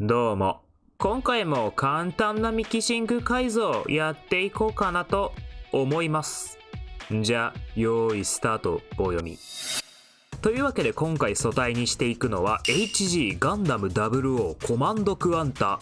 どうも。今回も簡単なミキシング改造やっていこうかなと思います。じゃあ、用意スタート、棒読み。というわけで今回素体にしていくのは HG ガンダム00コマンドクワンタ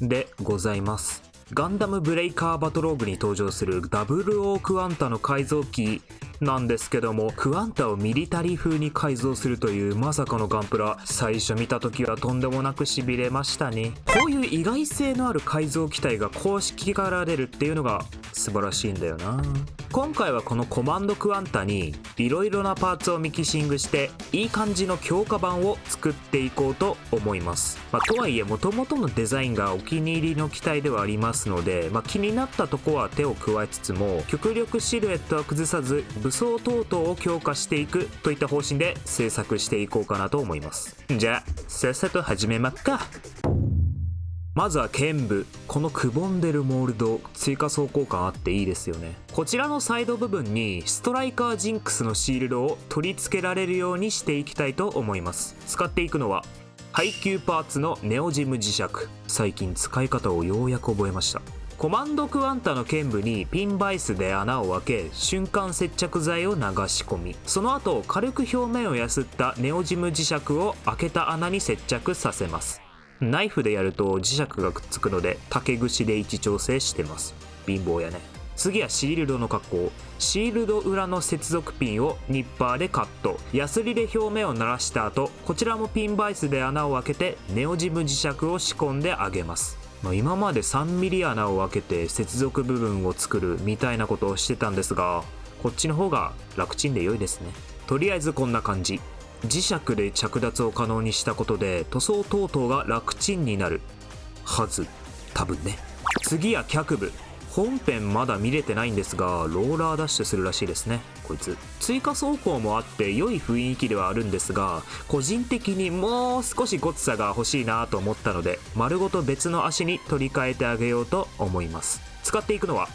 でございます。ガンダムブレイカーバトローグに登場する00クワンタの改造機なんですけども、クワンタをミリタリー風に改造するというまさかのガンプラ、最初見た時はとんでもなくしびれましたね。こういう意外性のある改造機体が公式から出るっていうのが素晴らしいんだよな。今回はこのコマンドクワンタにいろいろなパーツをミキシングしていい感じの強化版を作っていこうと思います。とはいえ元々のデザインがお気に入りの機体ではありますので、気になったとこは手を加えつつも極力シルエットは崩さず武装等々を強化していくといった方針で制作していこうかなと思います。じゃあさっさと始めまっか。まずは剣部。このくぼんでるモールド、追加装甲感あっていいですよね。こちらのサイド部分にストライカージンクスのシールドを取り付けられるようにしていきたいと思います。使っていくのは配給パーツのネオジム磁石。最近使い方をようやく覚えました。コマンドクワンタの剣部にピンバイスで穴を開け、瞬間接着剤を流し込み、その後軽く表面をやすったネオジム磁石を開けた穴に接着させます。ナイフでやると磁石がくっつくので竹串で位置調整してます。貧乏やね。次はシールドの加工。シールド裏の接続ピンをニッパーでカット。ヤスリで表面を鳴らした後、こちらもピンバイスで穴を開けてネオジム磁石を仕込んであげます。今まで 3mm 穴を開けて接続部分を作るみたいなことをしてたんですが、こっちの方が楽ちんで良いですね。とりあえずこんな感じ。磁石で着脱を可能にしたことで塗装等々が楽ちんになるはず、多分ね。次は脚部。本編まだ見れてないんですがローラーダッシュするらしいですね。こいつ追加装甲もあって良い雰囲気ではあるんですが、個人的にもう少しゴツさが欲しいなと思ったので丸ごと別の足に取り替えてあげようと思います。使っていくのは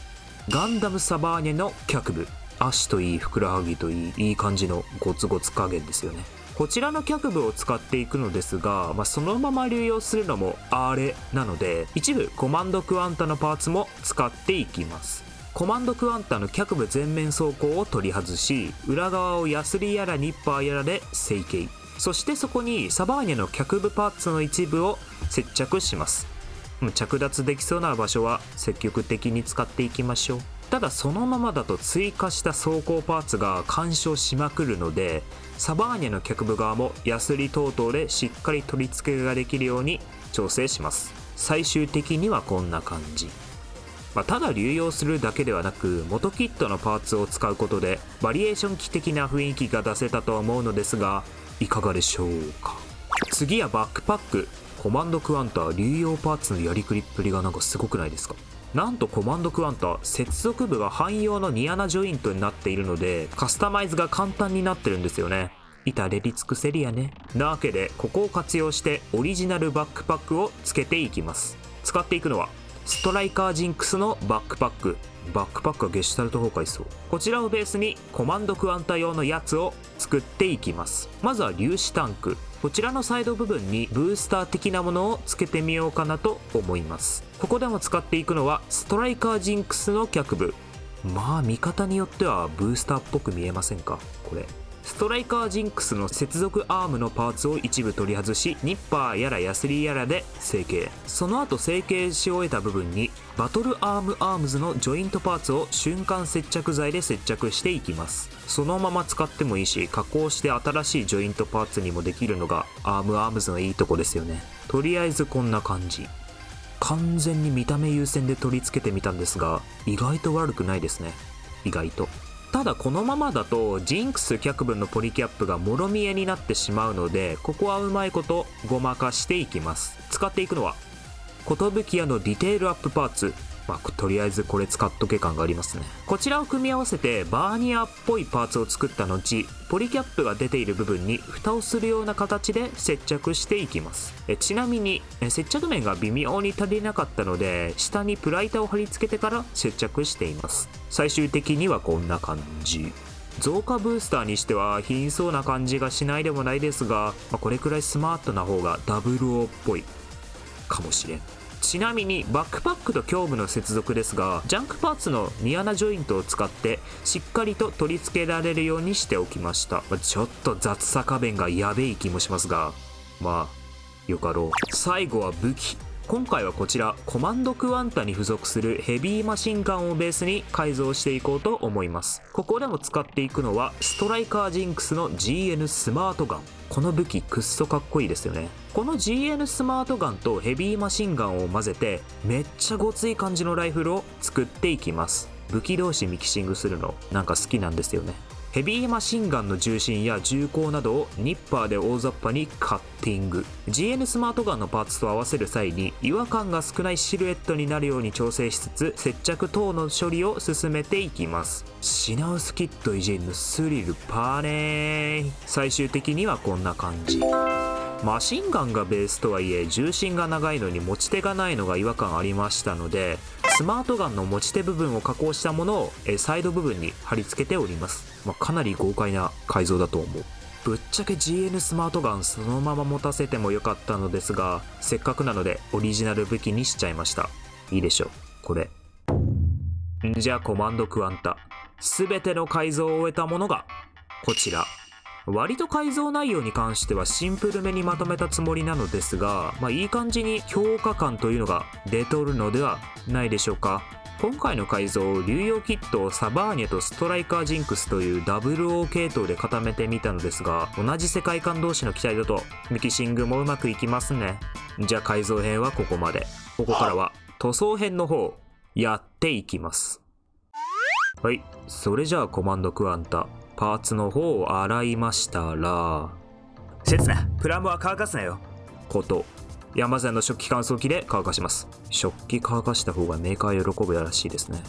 ガンダムサバーニェの脚部。足といいふくらはぎといい感じのゴツゴツ加減ですよね。こちらの脚部を使っていくのですが、そのまま流用するのもあれなので、一部コマンドクワンタのパーツも使っていきます。コマンドクワンタの脚部全面装甲を取り外し、裏側をヤスリやらニッパーやらで成形。そしてそこにサバーニャの脚部パーツの一部を接着します。着脱できそうな場所は積極的に使っていきましょう。ただそのままだと追加した装甲パーツが干渉しまくるので、サバーニャの脚部側もヤスリ等々でしっかり取り付けができるように調整します。最終的にはこんな感じ。ただ流用するだけではなく元キットのパーツを使うことでバリエーション機的な雰囲気が出せたと思うのですが、いかがでしょうか。次はバックパック。コマンドクワンタ流用パーツのやりくりっぷりがなんかすごくないですか。なんとコマンドクワンタ接続部が汎用の2穴ジョイントになっているのでカスタマイズが簡単になってるんですよね。至れり尽くせりやね。なわけでここを活用してオリジナルバックパックをつけていきます。使っていくのはストライカージンクスのバックパック。バックパックはゲシュタルト崩壊そう。こちらをベースにコマンドクワンタ用のやつを作っていきます。まずは粒子タンク。こちらのサイド部分にブースター的なものをつけてみようかなと思います。ここでも使っていくのはストライカージンクスの脚部。見方によってはブースターっぽく見えませんか。これストライカージンクスの接続アームのパーツを一部取り外し、ニッパーやらヤスリやらで成形。その後成形し終えた部分にバトルアームアームズのジョイントパーツを瞬間接着剤で接着していきます。そのまま使ってもいいし加工して新しいジョイントパーツにもできるのがアームアームズのいいとこですよね。とりあえずこんな感じ。完全に見た目優先で取り付けてみたんですが意外と悪くないですね。意外と。ただこのままだとジンクス脚部のポリキャップがもろ見えになってしまうので、ここはうまいことごまかしていきます。使っていくのは寿屋のディテールアップパーツ。とりあえずこれ使っとけ感がありますね。こちらを組み合わせてバーニアっぽいパーツを作った後、ポリキャップが出ている部分に蓋をするような形で接着していきます。ちなみに接着面が微妙に足りなかったので下にプライタを貼り付けてから接着しています。最終的にはこんな感じ。増加ブースターにしては貧相な感じがしないでもないですが、これくらいスマートな方が00っぽい。かもしれん。ちなみにバックパックと胸部の接続ですが、ジャンクパーツのニアナジョイントを使ってしっかりと取り付けられるようにしておきました。ちょっと雑さ加減がやべえ気もしますが、まあよかろう。最後は武器。今回はこちらコマンドクワンタに付属するヘビーマシンガンをベースに改造していこうと思います。ここでも使っていくのはストライカージンクスの GN スマートガン。この武器くっそかっこいいですよね。この GN スマートガンとヘビーマシンガンを混ぜてめっちゃごつい感じのライフルを作っていきます。武器同士ミキシングするのなんか好きなんですよね。ヘビーマシンガンの重心や銃口などをニッパーで大雑把にカッティング。 GN スマートガンのパーツと合わせる際に違和感が少ないシルエットになるように調整しつつ、接着等の処理を進めていきます。品薄キット偉人のスリルパーネー。最終的にはこんな感じ。マシンガンがベースとはいえ重心が長いのに持ち手がないのが違和感ありましたので、スマートガンの持ち手部分を加工したものをサイド部分に貼り付けております。かなり豪快な改造だと思う。ぶっちゃけ GN スマートガンそのまま持たせてもよかったのですが、せっかくなのでオリジナル武器にしちゃいました。いいでしょこれ。じゃあコマンドクワンタ全ての改造を終えたものがこちら。割と改造内容に関してはシンプルめにまとめたつもりなのですが、いい感じに強化感というのが出とるのではないでしょうか。今回の改造、流用キットをサバーニャとストライカージンクスという WO 系統で固めてみたのですが、同じ世界観同士の機体だとミキシングもうまくいきますね。じゃあ改造編はここまで。ここからは塗装編の方やっていきます。はい、それじゃあコマンドクワンタパーツの方を洗いましたら、せつなプラモは乾かすなよこと山善の食器乾燥機で乾かします。食器乾かした方がメーカー喜ぶらしいですね。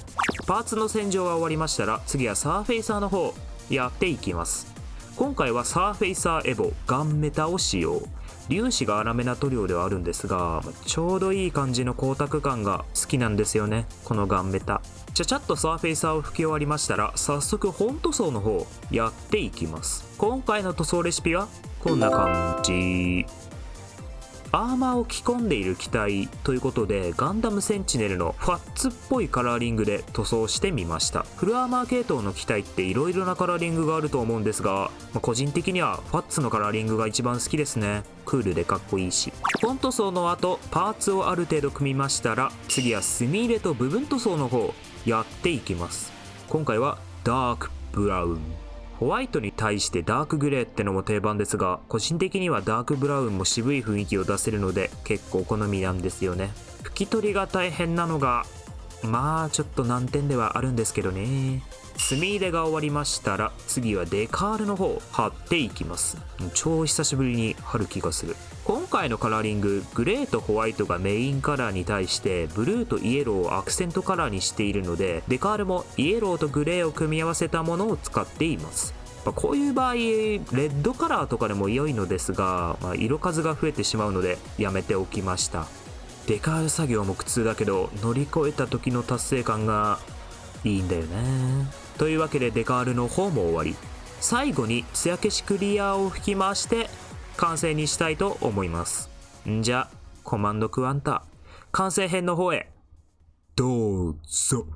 パーツの洗浄が終わりましたら、次はサーフェイサーの方やっていきます。今回はサーフェイサーエボガンメタを使用。粒子が粗めな塗料ではあるんですが、ちょうどいい感じの光沢感が好きなんですよね、このガンメタ。ちゃちゃっとサーフェイサーを拭き終わりましたら、早速本塗装の方やっていきます。今回の塗装レシピはこんな感じ。アーマーを着込んでいる機体ということで、ガンダムセンチネルのファッツっぽいカラーリングで塗装してみました。フルアーマー系統の機体って色々なカラーリングがあると思うんですが、個人的にはファッツのカラーリングが一番好きですね。クールでかっこいいし。本塗装の後パーツをある程度組みましたら、次は墨入れと部分塗装の方やっていきます。今回はダークブラウン。ホワイトに対してダークグレーってのも定番ですが、個人的にはダークブラウンも渋い雰囲気を出せるので結構好みなんですよね。拭き取りが大変なのがちょっと難点ではあるんですけどね。墨入れが終わりましたら、次はデカールの方貼っていきます。超久しぶりに貼る気がする。今回のカラーリング、グレーとホワイトがメインカラーに対してブルーとイエローをアクセントカラーにしているので、デカールもイエローとグレーを組み合わせたものを使っています。こういう場合レッドカラーとかでも良いのですが、色数が増えてしまうのでやめておきました。デカール作業も苦痛だけど、乗り越えた時の達成感がいいんだよね。というわけでデカールの方も終わり、最後に艶消しクリアを吹き回して完成にしたいと思います。じゃあコマンドクワンタ完成編の方へどうぞ。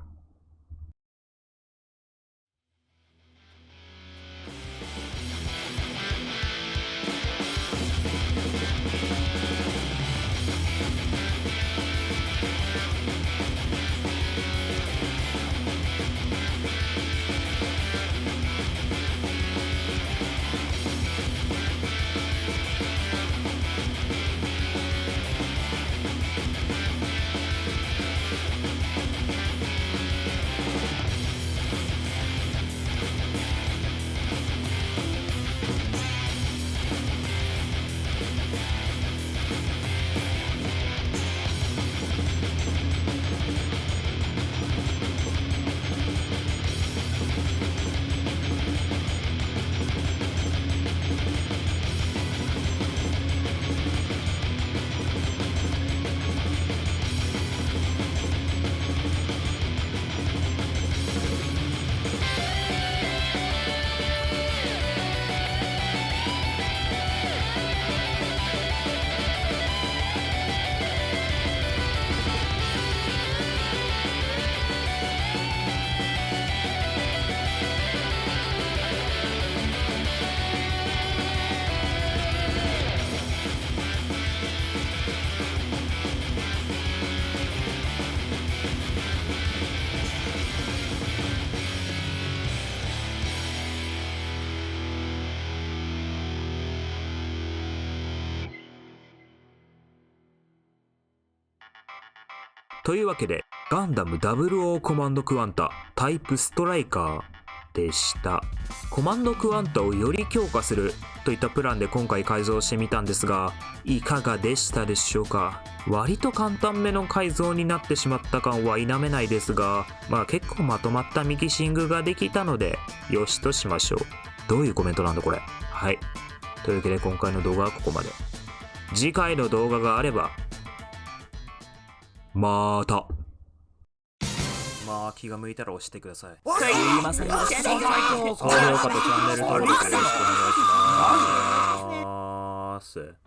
というわけで、ガンダム00コマンドクワンタタイプストライカーでした。コマンドクワンタをより強化するといったプランで今回改造してみたんですが、いかがでしたでしょうか。割と簡単めの改造になってしまった感は否めないですが、結構まとまったミキシングができたのでよしとしましょう。どういうコメントなんだこれ。はい、というわけで今回の動画はここまで。次回の動画があればまた気が向いたら押してください。すいませんでした。高評価とチャンネル登録よろしくお願いします。